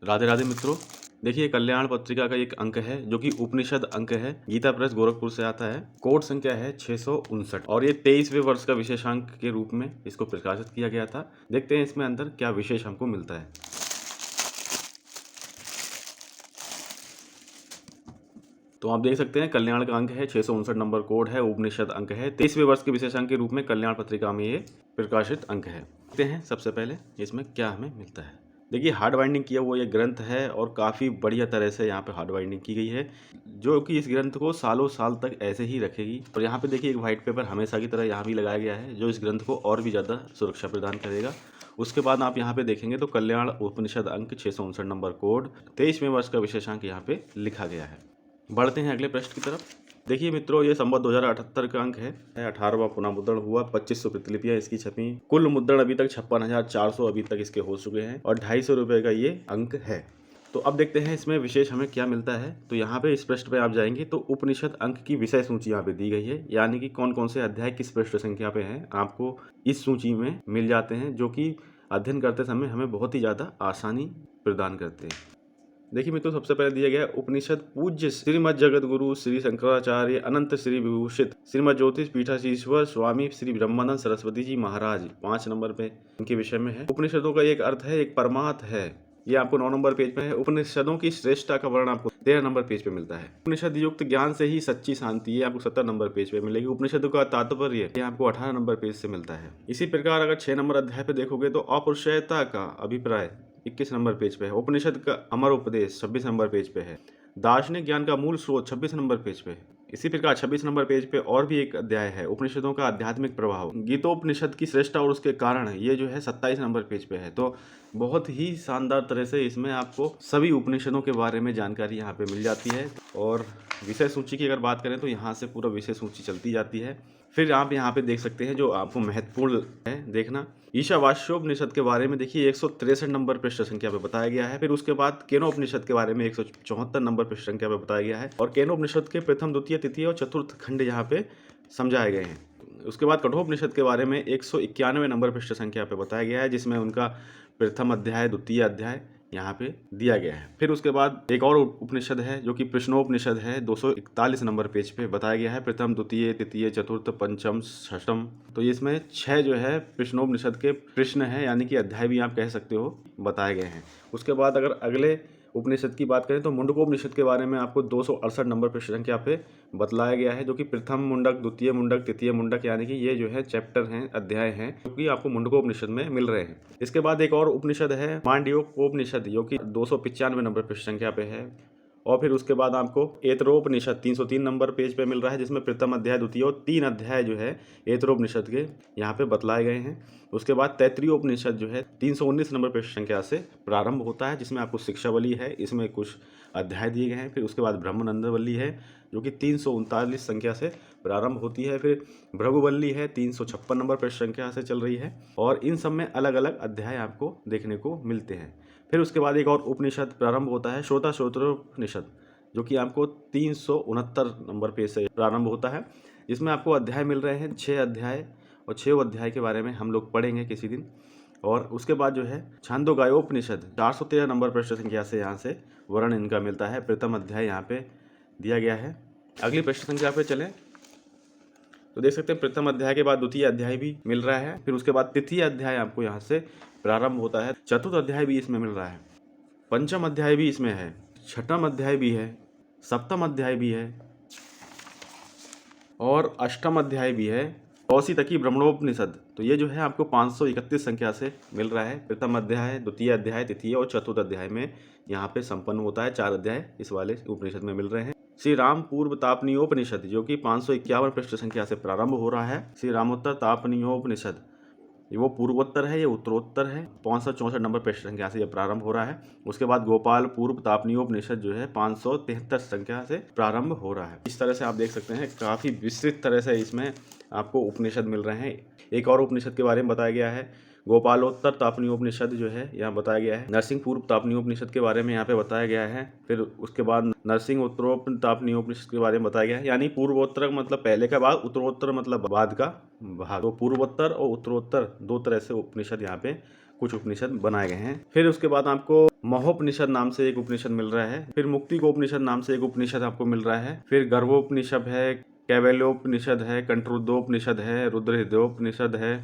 राधे राधे मित्रों, देखिए कल्याण पत्रिका का एक अंक है जो कि उपनिषद अंक है। गीता प्रेस गोरखपुर से आता है। कोड संख्या है 659 और ये 23वें वर्ष का विशेषांक के रूप में इसको प्रकाशित किया गया था। देखते हैं इसमें अंदर क्या विशेष हमको मिलता है। तो आप देख सकते हैं कल्याण का अंक है 659 नंबर कोड है, उपनिषद अंक है, 23वें वर्ष के विशेषांक के रूप में कल्याण पत्रिका में ये प्रकाशित अंक है। देखते हैं सबसे पहले इसमें क्या हमें मिलता है। देखिए हार्ड बाइंडिंग किया हुआ ये ग्रंथ है और काफ़ी बढ़िया तरह से यहाँ पे हार्ड बाइंडिंग की गई है, जो कि इस ग्रंथ को सालों साल तक ऐसे ही रखेगी। और यहाँ पे देखिए एक व्हाइट पेपर हमेशा की तरह यहाँ भी लगाया गया है, जो इस ग्रंथ को और भी ज़्यादा सुरक्षा प्रदान करेगा। उसके बाद आप यहाँ पे देखेंगे तो कल्याण उपनिषद अंक 659 नंबर कोड 23वें वर्ष का विशेषांक यहाँ पे लिखा गया है। बढ़ते हैं अगले पृष्ठ की तरफ। देखिए मित्रों, ये संवत 2078 का अंक है। 18वां पुनः मुद्रण हुआ, 2500 प्रतिलिपियां इसकी छपी। कुल मुद्रण अभी तक 56,400 अभी तक इसके हो चुके हैं और 250 रुपये का ये अंक है। तो अब देखते हैं इसमें विशेष हमें क्या मिलता है। तो यहाँ पे इस पृष्ठ पे आप जाएंगे तो उपनिषद अंक की विषय सूची यहाँ पे दी गई है, यानी कि कौन कौन से अध्याय किस पृष्ठ संख्या पे हैं आपको इस सूची में मिल जाते हैं, जो कि अध्ययन करते समय हमें बहुत ही ज़्यादा आसानी प्रदान करते हैं। देखिए मित्रों, सबसे पहले दिया गया उपनिषद पूज्य श्रीमद जगत गुरु श्री शंकराचार्य अनंत श्री विभूषित श्रीमद ज्योतिष पीठाधीश्वर स्वामी श्री ब्रह्मानंद सरस्वती जी महाराज 5 नंबर पे इनके विषय में है। उपनिषदों का एक अर्थ है, एक परमार्थ है, ये आपको 9 नंबर पेज पे है। उपनिषदों की श्रेष्ठता का वर्णन आपको 13 नंबर पेज पे मिलता है। उपनिषद युक्त ज्ञान से ही सच्ची शांति, ये आपको 17 नंबर पेज पे मिलेगी। उपनिषदों का तात्पर्य ये आपको 18 नंबर पेज से मिलता है। इसी प्रकार अगर 6 नंबर अध्याय पे देखोगे तो अपौरुषेयता का अभिप्राय 21 नंबर पेज पे है। उपनिषद का अमर उपदेश 26 नंबर पेज पे है। दार्शनिक ज्ञान का मूल स्रोत 26 नंबर पेज पे है। इसी प्रकार 26 नंबर पेज पे और भी एक अध्याय है, उपनिषदों का आध्यात्मिक प्रभाव, गीतोपनिषद की श्रेष्ठता और उसके कारण, ये जो है 27 नंबर पेज पे है। तो बहुत ही शानदार तरह से इसमें आपको सभी उपनिषदों के बारे में जानकारी यहाँ पे मिल जाती है। और विषय सूची की अगर बात करें तो यहाँ से पूरा विषय सूची चलती जाती है। फिर आप यहाँ पे देख सकते हैं जो आपको महत्वपूर्ण है देखना, ईशावास्योपनिषद के बारे में देखिए 163 नंबर पृष्ठ संख्या पे बताया गया है। फिर उसके बाद केनोपनिषद के बारे में 174 नंबर पृष्ठ संख्या पे बताया गया है और केनोपनिषद के प्रथम, द्वितीय, तृतीय और चतुर्थ खंड यहाँ पे समझाए गए हैं। उसके बाद कठोपनिषद के बारे में 191 नंबर पृष्ठ संख्या पे बताया गया है, जिसमें उनका प्रथम अध्याय, द्वितीय अध्याय यहाँ पे दिया गया है। फिर उसके बाद एक और उपनिषद है जो कि प्रश्नोपनिषद है, 241 नंबर पेज पे बताया गया है, प्रथम, द्वितीय, तृतीय, चतुर्थ, पंचम, षष्ठम। तो इसमें 6 जो है प्रश्नोपनिषद के प्रश्न है, यानी कि अध्याय भी आप कह सकते हो, बताए गए हैं। उसके बाद अगर अगले उपनिषद की बात करें तो मुंडकोपनिषद के बारे में आपको 268 नंबर पृष्ठ संख्या पे बतलाया गया है, जो कि प्रथम मुंडक, द्वितीय मुंडक, तृतीय मुंडक, यानी कि ये जो है चैप्टर हैं, अध्याय हैं, जो कि आपको मुंडकोपनिषद में मिल रहे हैं। इसके बाद एक और उपनिषद है मांडव्योपनिषद, जो कि 295 नंबर पृष्ठ संख्या पे है। और फिर उसके बाद आपको ऐतरोपनिषद 303 नंबर पेज पे मिल रहा है, जिसमें प्रथम अध्याय, द्वितीय और 3 अध्याय जो है ऐतरोपनिषद के यहाँ पे बतलाए गए हैं। उसके बाद तैत्तिरीयोपनिषद जो है 319 नंबर पृष्ठ संख्या से प्रारंभ होता है, जिसमें आपको शिक्षावली है, इसमें कुछ अध्याय दिए गए हैं। फिर उसके बाद ब्रह्मानंदवल्ली है जो कि 339 संख्या से प्रारंभ होती है। फिर भृगुवल्ली है 356 नंबर पृष्ठ संख्या से चल रही है और इन सब में अलग अलग अध्याय आपको देखने को मिलते हैं। फिर उसके बाद एक और उपनिषद प्रारंभ होता है, श्रोताश्रोत्रोपनिषद, जो कि आपको 369 नंबर पेज से प्रारंभ होता है, जिसमें आपको अध्याय मिल रहे हैं 6 अध्याय, और 6 अध्याय के बारे में हम लोग पढ़ेंगे किसी दिन। और उसके बाद जो है छांदोग्योपनिषद 413 नंबर पृष्ठ संख्या से यहाँ से वर्णन इनका मिलता है, प्रथम अध्याय यहाँ पे दिया गया है। अगली पृष्ठ संख्या पे चलें तो देख सकते हैं प्रथम अध्याय के बाद द्वितीय अध्याय भी मिल रहा है। फिर उसके बाद तृतीय अध्याय आपको यहाँ से प्रारंभ होता है, चतुर्थ अध्याय भी इसमें मिल रहा है, पंचम अध्याय भी इसमें है, छठम अध्याय भी है, सप्तम अध्याय भी है और अष्टम अध्याय भी है, कौशितकी ब्रह्मणोपनिषद। तो ये जो है आपको 531 संख्या से मिल रहा है। प्रथम अध्याय, द्वितीय अध्याय, तृतीय और चतुर्थ अध्याय में यहाँ पे संपन्न होता है। 4 अध्याय इस वाले उपनिषद में मिल रहे हैं। श्री राम पूर्व तापनीयोपनिषद, जो कि 551 पृष्ठ संख्या से प्रारंभ हो रहा है। श्री रामोत्तर तापनीयोपनिषद, वो पूर्वोत्तर है, ये उत्तरोत्तर है, 564 नंबर पृष्ठ संख्या से ये प्रारंभ हो रहा है। उसके बाद गोपाल पूर्व तापनीयोपनिषद जो है 573 संख्या से प्रारंभ हो रहा है। इस तरह से आप देख सकते हैं काफ़ी विस्तृत तरह से इसमें आपको उपनिषद मिल रहे हैं। एक और उपनिषद के बारे में बताया गया है, गोपालोत्तर तापनीयोपनिषद जो है यहाँ बताया गया है। नरसिंह पूर्व तापनीयोपनिषद के बारे में यहाँ पे बताया गया है। फिर उसके बाद नरसिंह उत्तरोत्तर तापनीयोपनिषद के बारे में बताया गया है, यानी पूर्वोत्तर मतलब पहले का भाग, उत्तरोत्तर मतलब बाद का भाग। तो पूर्वोत्तर और उत्तरोत्तर 2 तरह से उपनिषद यहाँ पे कुछ उपनिषद बनाए गए हैं। फिर उसके बाद आपको महोपनिषद नाम से एक उपनिषद मिल रहा है। फिर मुक्तिकोपनिषद नाम से एक उपनिषद आपको मिल रहा है। फिर गर्भोपनिषद है, कैवल्योपनिषद है, कंठरुद्रोपनिषद है, रुद्रहृदयोपनिषद है।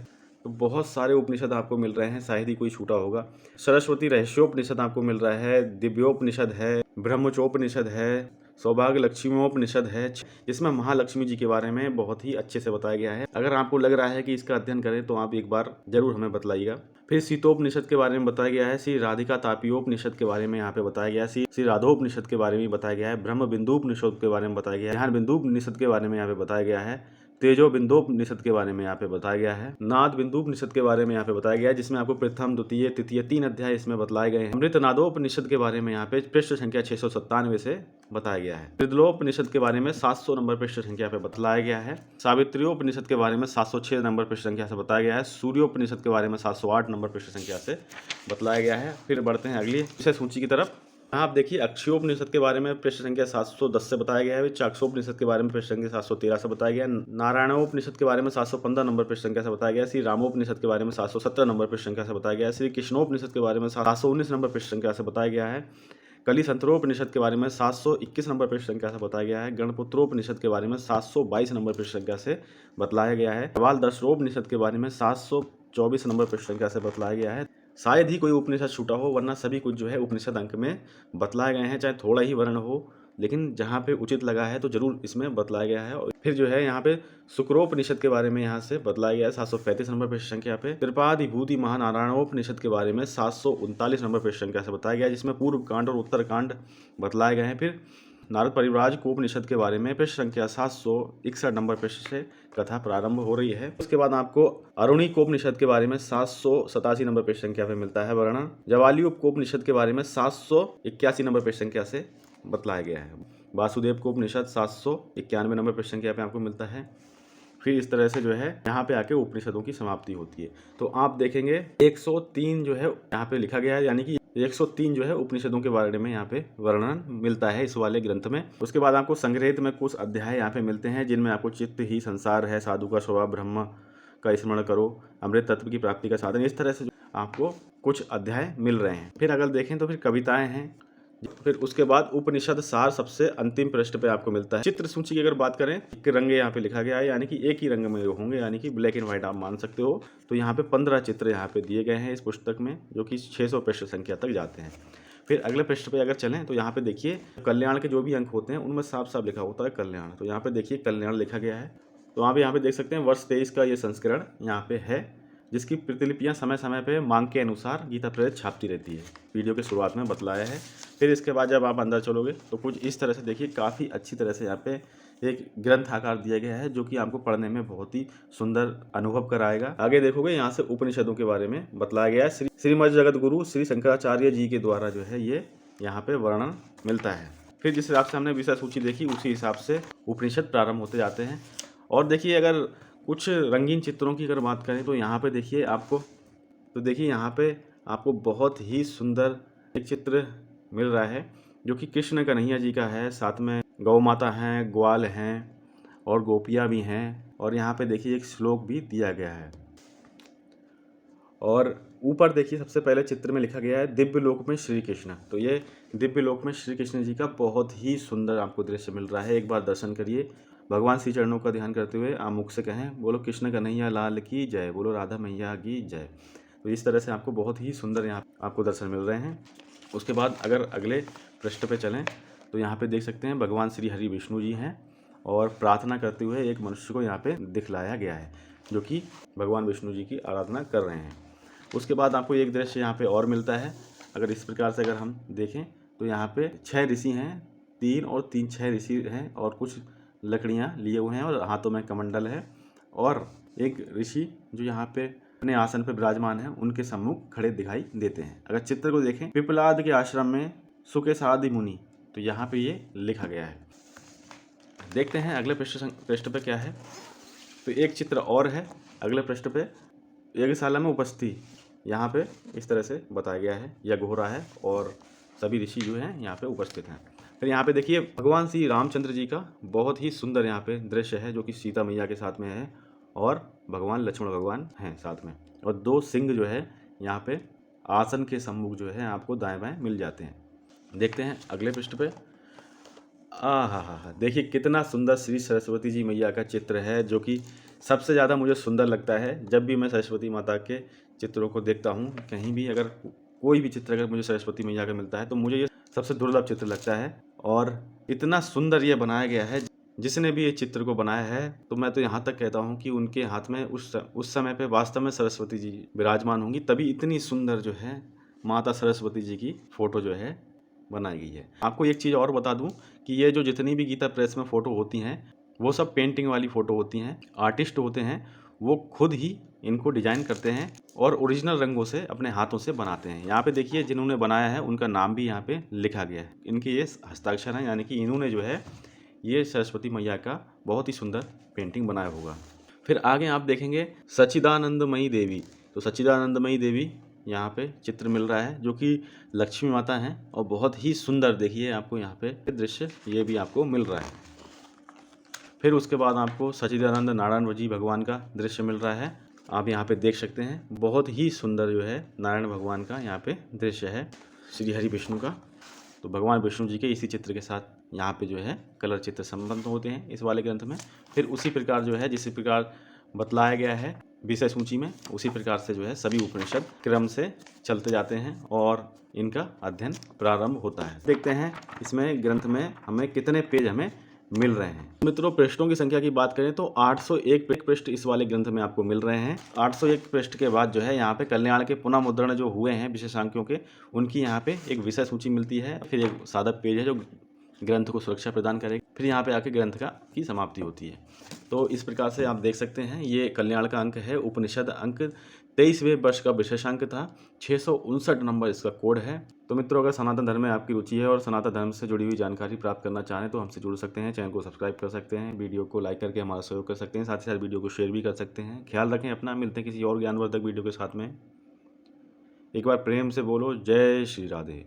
तो बहुत सारे उपनिषद आपको मिल रहे हैं, शायद ही कोई छूटा होगा। सरस्वती रहस्योपनिषद आपको मिल रहा है, दिव्योपनिषद है, ब्रह्मचोपनिषद है, सौभाग्य लक्ष्मीओपनिषद है। इसमें महालक्ष्मी जी के बारे में बहुत ही अच्छे से बताया गया है। अगर आपको लग रहा है कि इसका अध्ययन करें तो आप एक बार जरूर हमें बतलाइएगा। फिर सीतोपनिषद के बारे में बताया गया है, श्री राधिका तापीयोपनिषद के बारे में यहाँ पे बताया गया है, श्री राधोपनिषद के बारे में बताया गया है, ब्रह्म बिंदुपनिषद के बारे में बताया गया है, ध्यान बिंदुपनिषद के बारे में यहाँ पे बताया गया है, तेजो बिंदुपनिषद के बारे में यहाँ पे बताया गया है, नाद बिंदुपनिषद के बारे में यहाँ पे बताया गया है, जिसमें आपको प्रथम द्वितीय तृतीय 3 अध्याय इसमें बतलाए गए हैं। अमृत नादोपनिषद के बारे में यहाँ पे पृष्ठ संख्या 697 से बताया गया है। मृदलोपनिषद के बारे में 700 नंबर पृष्ठ संख्या पे बतलाया गया है। सावित्रियोपनिषद के बारे में 706 नंबर पृष्ठ संख्या से बताया गया है। सूर्योपनिषद के बारे में 708 नंबर पृष्ठ संख्या से बतलाया गया है। फिर बढ़ते हैं अगली विषय सूची की तरफ। आप देखिए अक्षयोपनिषद के बारे में पृष्ठ संख्या 710 से बताया गया है। चाक्षोपनिषद के बारे में पृष्ठ संख्या 713 से बताया गया है। नारायणोपनिषद के बारे में 715 नंबर पृष्ठ संख्या से बताया गया है। श्री रामोपनिषद के बारे में 717 नंबर पृष्ठ संख्या से बताया गया है। श्री कृष्णोपनिषद के बारे में 719 नंबर पृष्ठ संख्या से बताया गया है। कलिसंतरोपनिषद के बारे में 721 नंबर पृष्ठ संख्या से बताया गया है। गणपुत्रोपनिषद के बारे में 722 नंबर पृष्ठ संख्या से बतलाया गया है। वाल दर्शरोपनिषद के बारे में 724 नंबर पृष्ठ संख्या से बतलाया गया है। शायद ही कोई उपनिषद छूटा हो, वरना सभी कुछ जो है उपनिषद अंक में बतलाए गए हैं, चाहे थोड़ा ही वर्ण हो, लेकिन जहाँ पे उचित लगा है तो जरूर इसमें बतलाया गया है। और फिर जो है यहाँ पे शुक्रोपनिषद के बारे में यहाँ से बतलाया गया है 735 नंबर पृष्ठ संख्या पे। त्रिपादिभूति महानारायणोपनिषद के बारे में 739 नंबर पृष्ठ संख्या से बताया गया है, जिसमें पूर्व कांड और उत्तर कांड बतलाए गए हैं। फिर नारद परिव्राज कोपनिषद के बारे में पृष्ठ संख्या 761 नंबर पृष्ठ से कथा प्रारंभ हो रही है। उसके बाद आपको अरुणी कोपनिषद के बारे में 787 नंबर पृष्ठ संख्या पे मिलता है वर्णन। जवालियुप कोपनिषद के बारे में 781 नंबर पृष्ठ संख्या से बतलाया गया है। वासुदेव कोपनिषद 791 नंबर पृष्ठ संख्या पे आपको मिलता है। फिर इस तरह से जो है यहाँ पे आके उपनिषदों की समाप्ति होती है। तो आप देखेंगे 103 जो है यहाँ पे लिखा गया है, यानी कि 103 जो है उपनिषदों के बारे में यहाँ पे वर्णन मिलता है इस वाले ग्रंथ में। उसके बाद आपको संग्रहित में कुछ अध्याय यहाँ पे मिलते हैं, जिनमें आपको चित्त ही संसार है, साधु का स्वभाव, ब्रह्म का स्मरण करो, अमृत तत्व की प्राप्ति का साधन, इस तरह से आपको कुछ अध्याय मिल रहे हैं। फिर अगर देखें तो फिर कविताएं हैं। फिर उसके बाद उपनिषद सार सबसे अंतिम पृष्ठ पे आपको मिलता है। चित्र सूची की अगर बात करें, एक रंग यहाँ पे लिखा गया है, यानी कि एक ही रंग में होंगे, यानी कि ब्लैक एंड व्हाइट आप मान सकते हो। तो यहाँ पे 15 चित्र यहाँ पे दिए गए हैं इस पुस्तक में, जो कि 600 पृष्ठ संख्या तक जाते हैं। फिर अगले पृष्ठ पे अगर चलें तो यहाँ पे देखिए कल्याण के जो भी अंक होते हैं उनमें साफ साफ लिखा होता है कल्याण। तो यहाँ पे देखिए कल्याण लिखा गया है। तो आप यहाँ पे देख सकते हैं वर्ष 23 का ये संस्करण यहाँ पे है, जिसकी प्रतिलिपियाँ समय समय पे मांग के अनुसार गीता प्रेस छापती रहती है। वीडियो के शुरुआत में बतलाया है। फिर इसके बाद जब आप अंदर चलोगे तो कुछ इस तरह से देखिए, काफ़ी अच्छी तरह से यहाँ पे एक ग्रंथ आकार दिया गया है, जो कि आपको पढ़ने में बहुत ही सुंदर अनुभव कराएगा। आगे देखोगे यहाँ से उपनिषदों के बारे में बतलाया गया है। श्रीमद् जगत गुरु श्री शंकराचार्य जी के द्वारा जो है ये यहाँ पे वर्णन मिलता है। फिर जिस हिसाब से हमने विषय सूची देखी, उसी हिसाब से उपनिषद प्रारंभ होते जाते हैं। और देखिए अगर कुछ रंगीन चित्रों की अगर बात करें तो यहाँ पे देखिए आपको, तो देखिए यहाँ पे आपको बहुत ही सुंदर एक चित्र मिल रहा है, जो कि कृष्ण कन्हैया जी का है। साथ में गौ माता हैं, ग्वाल हैं और गोपियाँ भी हैं। और यहाँ पे देखिए एक श्लोक भी दिया गया है। और ऊपर देखिए सबसे पहले चित्र में लिखा गया है दिव्य लोक में श्री कृष्ण। तो ये दिव्य लोक में श्री कृष्ण जी का बहुत ही सुंदर आपको दृश्य मिल रहा है। एक बार दर्शन करिए, भगवान श्री चरणों का ध्यान करते हुए आप मुख से कहें, बोलो कृष्ण कन्हैया लाल की जय, बोलो राधा मैया की जय। तो इस तरह से आपको बहुत ही सुंदर यहाँ आपको दर्शन मिल रहे हैं। उसके बाद अगर अगले पृष्ठ पे चलें तो यहाँ पे देख सकते हैं भगवान श्री हरि विष्णु जी हैं और प्रार्थना करते हुए एक मनुष्य को यहाँ पे दिखलाया गया है, जो कि भगवान विष्णु जी की आराधना कर रहे हैं। उसके बाद आपको एक दृश्य यहाँ पे और मिलता है। अगर इस प्रकार से अगर हम देखें तो यहाँ पे 6 ऋषि हैं, 3 और 3 6 ऋषि हैं और कुछ लकड़ियाँ लिए हुए हैं और हाथों में कमंडल है। और एक ऋषि जो यहाँ पे अपने आसन पे विराजमान है, उनके सम्मुख खड़े दिखाई देते हैं। अगर चित्र को देखें, पिपलाद के आश्रम में सुकेशादि मुनि, तो यहाँ पे ये लिखा गया है। देखते हैं अगले पृष्ठ पे क्या है। तो एक चित्र और है अगले पृष्ठ पे, यज्ञशाला में उपस्थिति यहाँ पे इस तरह से बताया गया है। यज्ञ हो रहा है और सभी ऋषि जो हैं यहाँ पे उपस्थित हैं। फिर यहाँ पे देखिए भगवान श्री रामचंद्र जी का बहुत ही सुंदर यहाँ पे दृश्य है, जो कि सीता मैया के साथ में है और भगवान लक्ष्मण भगवान हैं साथ में। और 2 सिंह जो है यहाँ पे आसन के सम्मुख जो है आपको दाएं बाएं मिल जाते हैं। देखते हैं अगले पृष्ठ पे। हा, देखिए कितना सुंदर श्री सरस्वती जी मैया का चित्र है, जो कि सबसे ज़्यादा मुझे सुंदर लगता है। जब भी मैं सरस्वती माता के चित्रों को देखता हूँ, कहीं भी अगर कोई भी चित्र अगर मुझे सरस्वती मैया का मिलता है तो मुझे ये सबसे दुर्लभ चित्र लगता है। और इतना सुंदर ये बनाया गया है, जिसने भी ये चित्र को बनाया है तो मैं तो यहाँ तक कहता हूँ कि उनके हाथ में उस समय पे वास्तव में सरस्वती जी विराजमान होंगी, तभी इतनी सुंदर जो है माता सरस्वती जी की फ़ोटो जो है बनाई गई है। आपको एक चीज़ और बता दूं कि ये जो जितनी भी गीता प्रेस में फ़ोटो होती हैं वो सब पेंटिंग वाली फ़ोटो होती हैं। आर्टिस्ट होते हैं वो खुद ही इनको डिज़ाइन करते हैं और ओरिजिनल रंगों से अपने हाथों से बनाते हैं। यहाँ पे देखिए जिन्होंने बनाया है उनका नाम भी यहाँ पे लिखा गया है, इनके ये हस्ताक्षर हैं, यानी कि इन्होंने जो है ये सरस्वती मैया का बहुत ही सुंदर पेंटिंग बनाया होगा। फिर आगे आप देखेंगे सच्चिदानंदमयी देवी। तो सच्चिदानंदमयी देवी यहाँ पे चित्र मिल रहा है, जो कि लक्ष्मी माता हैं और बहुत ही सुंदर देखिए आपको यहाँ पे दृश्य ये भी आपको मिल रहा है। फिर उसके बाद आपको सच्चिदानंद नारायण जी भगवान का दृश्य मिल रहा है। आप यहाँ पे देख सकते हैं बहुत ही सुंदर जो है नारायण भगवान का यहाँ पे दृश्य है श्री हरि विष्णु का। तो भगवान विष्णु जी के इसी चित्र के साथ यहाँ पे जो है कलर चित्र संबंध होते हैं इस वाले ग्रंथ में। फिर उसी प्रकार जो है जिस प्रकार बतलाया गया है विषय सूची में, उसी प्रकार से जो है सभी उपनिषद क्रम से चलते जाते हैं और इनका अध्ययन प्रारंभ होता है। देखते हैं इसमें ग्रंथ में हमें कितने पेज हमें मिल रहे हैं। मित्रों, पृष्ठों की संख्या की बात करें तो 801 पृष्ठ इस वाले ग्रंथ में आपको मिल रहे हैं। 801 पृष्ठ के बाद जो है यहाँ पे कल्याण के पुनः मुद्रण जो हुए हैं विशेषांकों के, उनकी यहाँ पे एक विषय सूची मिलती है। फिर एक सादा पेज है जो ग्रंथ को सुरक्षा प्रदान करेगी। फिर यहाँ पे आके ग्रंथ की समाप्ति होती है। तो इस प्रकार से आप देख सकते हैं ये कल्याण का अंक है। उपनिषद अंक 23वें वर्ष का विशेषांक था। 659 नंबर इसका कोड है। तो मित्रों, अगर सनातन धर्म में आपकी रुचि है और सनातन धर्म से जुड़ी हुई जानकारी प्राप्त करना चाहें तो हमसे जुड़ सकते हैं। चैनल को सब्सक्राइब कर सकते हैं, वीडियो को लाइक करके हमारा सहयोग कर सकते हैं, साथ ही साथ वीडियो को शेयर भी कर सकते हैं। ख्याल रखें अपना। मिलते हैं किसी और ज्ञानवर्धक वीडियो के साथ में। एक बार प्रेम से बोलो जय श्री राधे।